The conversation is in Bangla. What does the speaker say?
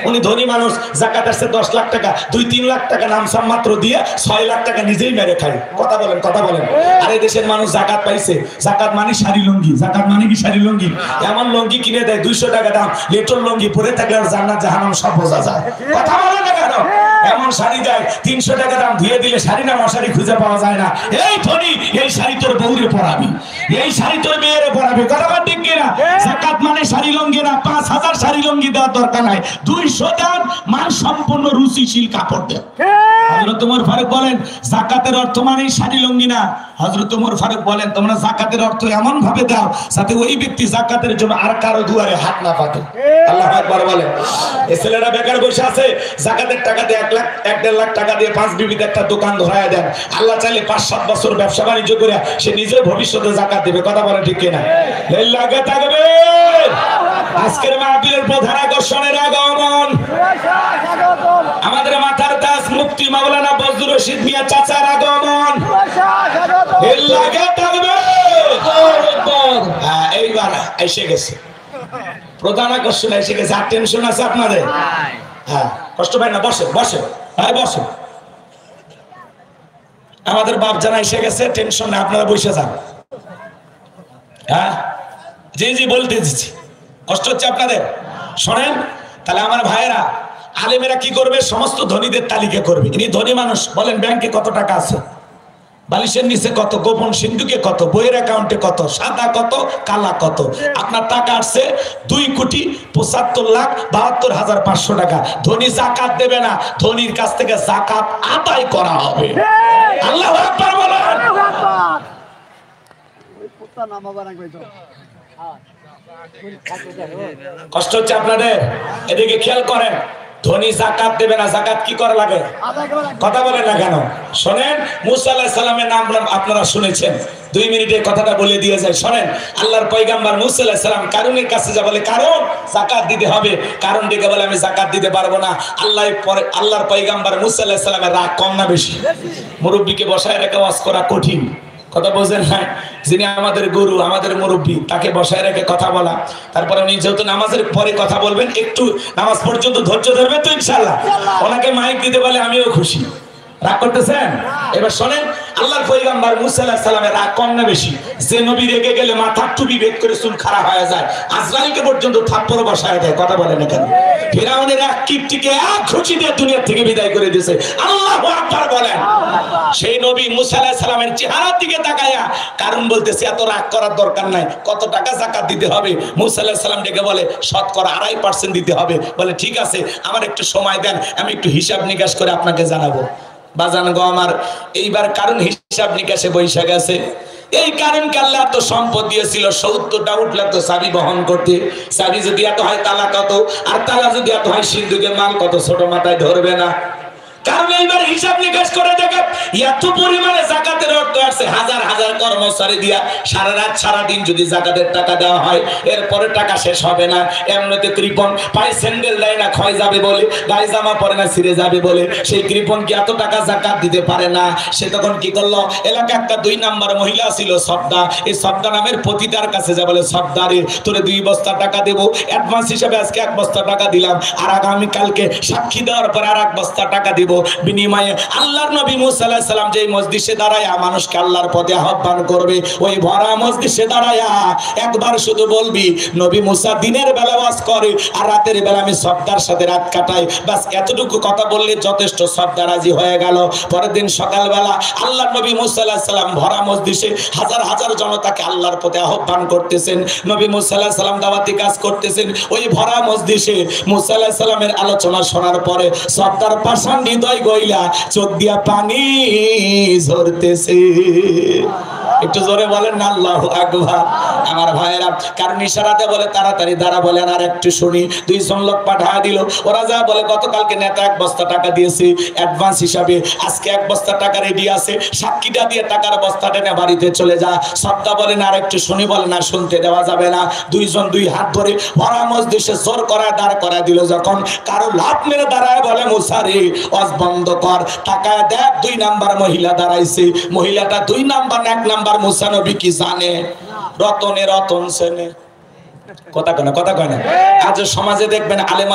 উনি ধনী মানুষ, জাকাত আসছে 10 লাখ টাকা, 2-3 লাখ টাকা নামসাম মাত্র দিয়ে 6 লাখ টাকা নিজেই মেরে খায়। কথা বলেন, কথা বলেন। আর এই দেশের মানুষ জাকাত পাইছে, জাকাত মানে শাড়ি লুঙ্গি, জাকাত মানে কি শাড়ি লুঙ্গি, এমন লুঙ্গি কিনে দেয় 200 টাকা দাম, লিটল লুঙ্গি পরে থাকলে আর জান্নাত জাহান্নাম সব বোঝা যায়। কথা বলেন না কেন? এমন শাড়ি দেয় 300 টাকা দাম, ধুয়ে দিলে শাড়ি না মশারি খুঁজে পাওয়া যায় না। এই ধনী, এই শাড়ি তোর বউরে পরাবি, এই শাড়ি তোর মেয়েরে পরাবি। কথা বল ঠিক কিনা? জাকাত মানে শাড়ি লুঙ্গি না, 5000 শাড়ি লুঙ্গি দেওয়ার দরকার নাই, 200 দাম মান সম্পূর্ণ রুচিশীল কাপড় দেন। হযরত ওমর ফারুক বলেন যাকাতের অর্থ মানে শাড়ি লুঙ্গি না। হযরত ওমর ফারুক বলেন তোমরা যাকাতের অর্থ এমন ভাবে দাও যাতে ওই ব্যক্তি যাকাতের জন্য আর কারো দুয়ারে হাত না পাতে। আল্লাহু আকবার বলেন। এই ছেলেরা বেকার বসে আছে, যাকাতের টাকা দিয়ে 1 লাখ 1.5 লাখ টাকা দিয়ে 5 বিবিতে একটা দোকান ধরায় দেন। আল্লাহ চাইলে 5-7 বছর ব্যবসা বাণিজ্য করে সে নিজে ভবিষ্যতে যাকাত দেবে। কথা বলেন ঠিক কিনা? লিল্লাহি তাকবীর। আজকের মাহফিলের প্রধান আকর্ষণের আগমন আমাদের মাথার তাজ মুফতি মাওলানা বজলুর রশিদ মিয়া চাচার আগমন। লিল্লাহি তাকবীর। এইবার এসে গেছে প্রধান আকর্ষণ, এসে গেছে। আর টেনশন আছে আপনাদের? হ্যাঁ, কষ্ট পাই না, বসে বসে, হ্যাঁ বসে। আমাদের বাপ জানা এসে গেছে, টেনশন না, আপনারা বসে যান। হ্যাঁ জি জি বলতে দিচ্ছি, কষ্ট হচ্ছে আপনাদের? শোনেন তাহলে আমার ভাইয়েরা, আলেমেরা কি করবে? সমস্ত ধনীদের তালিকা করবে। ইনি ধনী মানুষ, বলেন ব্যাংকে কত টাকা আছে, বালিশের নিচে কত, গোপন সিন্ধুকে কত, বইয়ের অ্যাকাউন্টে কত, সাদা কত, কালা কত। আপনার টাকা আসছে 2,75,72,500 টাকা। ধনী যাকাত দেবে না, ধনীর কাছ থেকে যাকাত আদায় করা হবে। আল্লাহু আকবার বলেন। কষ্ট হচ্ছে আপনাদের? এদিকে খেয়াল করেন, ধনী যাকাত দেবে না, যাকাত কি করা লাগে? কথা বলেন না কেন? শোনেন, মুসা আলাইহিস সালামের নাম আপনারা শুনেছেন, 2 মিনিটে কথাটা বলে দিয়ে যায়। শোনেন, আল্লাহর পয়গম্বর মুসা আলাইহিস সালাম কারুনের কাছে যা বলে, কারণ যাকাত দিতে হবে, কারণ ডেকে বলে আমি যাকাত দিতে পারবো না। আল্লাহর পয়গম্বর মুসা আলাইহিস সালামের রাগ কম না বেশি? মুরব্বিকে বসায় রেখে ওয়াজ করা কঠিন, কথা বোঝেন না? যিনি আমাদের গুরু, আমাদের মুরব্বী, তাকে বসায় রেখে কথা বলা, তারপরে উনি যেহেতু নামাজের পরে কথা বলবেন, একটু নামাজ পর্যন্ত ধৈর্য ধরবে তো ইনশাআল্লাহ। ওনাকে মাইক দিতে বলে আমিও খুশি। রাগ করতেছেন? এবার শোনেন, আল্লাহর পয়গম্বর মুসা আলাইহিস সালামের রাগ কম না বেশি? যে নবী রেগে গেলে মাথার টুপি বের করে চুল খাড়া হয়ে যায়, আজরাইলকে পর্যন্ত থাপ্পড় বসায় দেয়। কথা বলেন না কেন? ফিরাউনের এক কিপ্টিকে এক খুশি দিয়ে দুনিয়া থেকে বিদায় করে দিয়েছে। আল্লাহু আকবার বলেন। সেই নবী মুসা আলাইহিস সালামের চেহারার দিকে তাকায়া কারণ বলতেছে এত রাগ করার দরকার নাই, কত টাকা যাকাত দিতে হবে? মুসা আলাইহিস সালাম ডেকে বলে শতকরা 2.5% দিতে হবে। বলে ঠিক আছে, আমার একটু সময় দেন, আমি একটু হিসাব নিকাশ করে আপনাকে জানাবো। বাজান গো আমার, এইবার কারণ হিসাব নিকাশে বৈশা গেছে। এই কারণকে আল্লাহ তো সম্পদ দিয়েছিল, 70টা উঠলে তো চাবি বহন করতে, চাবি যদি এত হয় তালা কত, আর তালা যদি এত হয় সিন্ধুকের মাল কত, ছোট মাথায় ধরবে না। কারণ এইবার হিসাব নিকাশ করে দেখে এত পরিমাণে যাকাতের অর্থ আসছে, হাজার হাজার কর্মচারী দিয়া সারা রাত সারা দিন যদি যাকাতের টাকা দেওয়া হয়, এরপরে টাকা শেষ হবে না। এমনিতে কৃপণ, পায়ে স্যান্ডেল দেয় না ক্ষয় যাবে বলে, গায়ে জামা পরে না ছিঁড়ে যাবে বলে, সেই কৃপণ কি এত টাকা যাকাত দিতে পারে না? সে তখন কি করলো, এলাকা একটা 2 নাম্বার মহিলা ছিল সবদা, এই সবদা নামের পতিতার কাছে যা বলে, সবদারে তোরে 2 বস্তা টাকা দেবো, অ্যাডভান্স হিসেবে আজকে 1 বস্তা টাকা দিলাম, আর আগামী কালকে সাক্ষী দেওয়ার পর আর 1 বস্তা টাকা দিব। বিনিময়ে আল্লাহর নবী মুসা আলাইহিস সালাম যেই মসজিদে দাঁড়ায়া মানুষকে আল্লাহর পথে আহ্বান করবে, ওই ভরা মসজিদে দাঁড়ায়া একবার শুধু বলবি, নবী মুসা দিনের বেলা ওয়াজ করে আর রাতের বেলা আমি সবদার সাথে রাত কাটাই, বাস এতটুকু কথা বললে যথেষ্ট। সবদা রাজি হয়ে গেল। পরের দিন সকালবেলা আল্লাহর নবী মুসা আলাইহিস সালাম ভরা মসজিদে হাজার হাজার জনতাকে আল্লাহর পথে আহ্বান করতেছেন। নবী মুসা আলাইহিস সালাম দাওয়াতি কাজ করতেছেন। ওই ভরা মসজিদে মুসা আলাইহিস সালামের আলোচনা শোনার পরে সবদার পাষাণ হৃদয় গইলা চোখ দিয়া পানি ঝরতেছে। একটু জোরে বলেন না আল্লাহু আকবার। আমার ভাইয়েরা, কারণ ইশারাতে বলে তাড়াতাড়ি দাঁড়া, বলেন আর একটু শুনি। 2 জন লোক পাঠিয়ে দিল। ওরা যা বলে, গতকালকে নেতা 1 বস্তা টাকা দিয়েছে অ্যাডভান্স হিসাবে, আজকে 1 বস্তা টাকা রেডি আছে, সাক্ষীটা দিয়ে টাকার বস্তাটা নিয়ে বাড়িতে চলে যা। সবটা বলেন আর একটু শুনি, বলেন আর শুনতে দেওয়া যাবে না। 2 জন 2 হাত ধরে ভরা মসজিদে জোর করায় দাঁড় করায় দিল। যখন কারো লাভ মেরে দাঁড়ায় বলে, মুসারে ওয়াজ বন্ধ কর, টাকা দেখ। 2 নাম্বার মহিলা দাঁড়াইছে। মহিলাটা 2 নাম্বার 1 নাম্বার মুসা নবী কি জানে? রতনে রতন সেনে। কথা কয় না আজ সমাজে দেখবেন আলেম